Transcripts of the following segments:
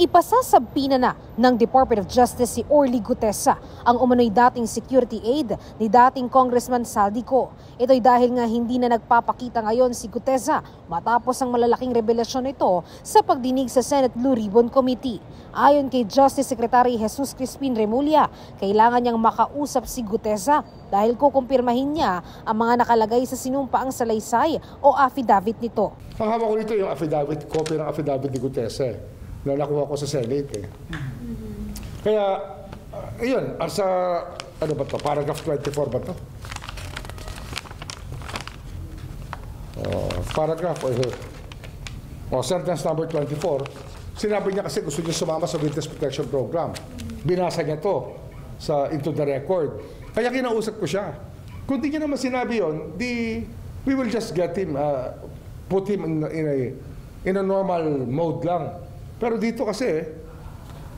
Ipasasabina na ng Department of Justice si Orly Gutesa ang umano'y dating security aide ni dating Congressman Saldico. Ito'y dahil nga hindi na nagpapakita ngayon si Gutesa matapos ang malalaking revelasyon nito sa pagdinig sa Senate Blue Ribbon Committee. Ayon kay Justice Secretary Jesus Crispin Remulla, kailangan niyang makausap si Gutesa dahil kukumpirmahin niya ang mga nakalagay sa sinumpaang salaysay o affidavit nito. Ang hawak ko nito yung affidavit, copy ng affidavit ni Gutesa na nakuha ko sa Senate. Kaya, ayun, sa, ano ba to, paragraph 24 ba to? Paragraph, sentence number 24, sinabi niya kasi gusto niya sumama sa Witness Protection Program. Binasa niya to into the record. Kaya kinausap ko siya. Kung di niya naman sinabi yun, we will just get him, put him in a normal mode lang. Pero dito kasi,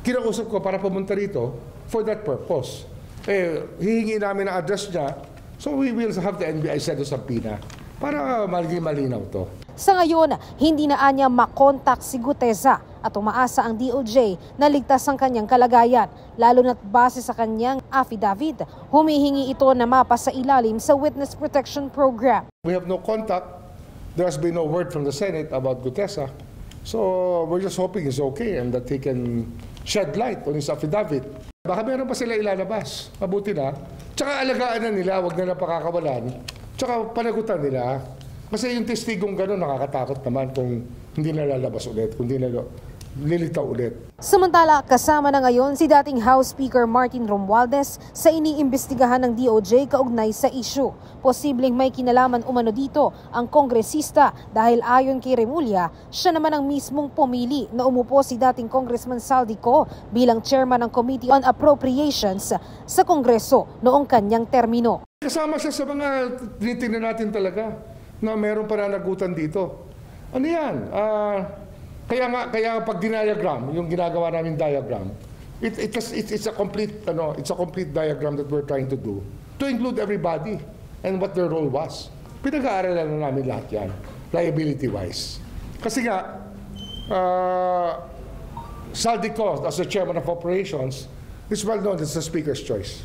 kinausap ko para pumunta rito for that purpose. Hihingi namin ang address niya, so we will have the NBI send us subpoena para malinaw to. Sa ngayon, hindi na anya makontak si Gutesa at umaasa ang DOJ na ligtas ang kanyang kalagayan, lalo na't base sa kanyang affidavit, humihingi ito na mapa sa ilalim sa Witness Protection Program. We have no contact. There has been no word from the Senate about Gutesa. So we're just hoping he's okay and that he can shed light on his affidavit. Baka meron pa sila ilalabas. Mabuti na. Tsaka alagaan na nila, wag na napakakawalan. Tsaka panagutan nila. Kasi yung testigong gano'n nakakatakot naman kung hindi na lalabas ulit, kung hindi na lilitaw ulit. Samantala, kasama na ngayon si dating House Speaker Martin Romualdez sa iniimbestigahan ng DOJ kaugnay sa issue. Posibleng may kinalaman umano dito ang kongresista dahil ayon kay Remulla, siya naman ang mismong pumili na umupo si dating Congressman Saldico bilang chairman ng Committee on Appropriations sa Kongreso noong kanyang termino. Kasama siya sa mga tinitingnan natin talaga na meron pananagutan dito. Ano yan? Kaya pag diagram, yung ginagawa namin diagram, it's a complete diagram that we're trying to do to include everybody and what their role was. Pinag-aaralan na namin lahat yan, liability-wise. Kasi nga, Saldico, as the chairman of operations, is well known as the Speaker's choice.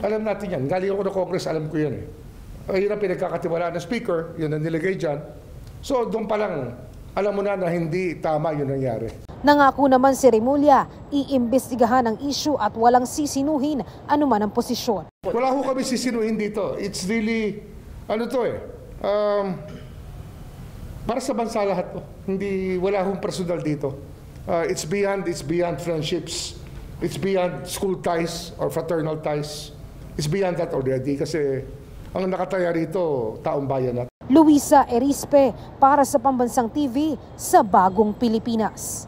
Alam natin yan. Galing ako ng Congress, alam ko yan eh. Yun ang pinagkakatiwalaan ng Speaker, yun ang nilagay dyan. So doon pa lang, alam mo na hindi tama yun nangyari. Nangako naman si Remulla, iimbestigahan ang issue at walang sisinuhin anuman ang posisyon. Wala ho kami sisinuhin dito. It's really, para sa bansa lahat to. Wala hong personal dito. It's beyond friendships. It's beyond school ties or fraternal ties. It's beyond that already kasi ang nakataya rito, taong bayan natin. Luisa Erispe para sa Pambansang TV sa Bagong Pilipinas.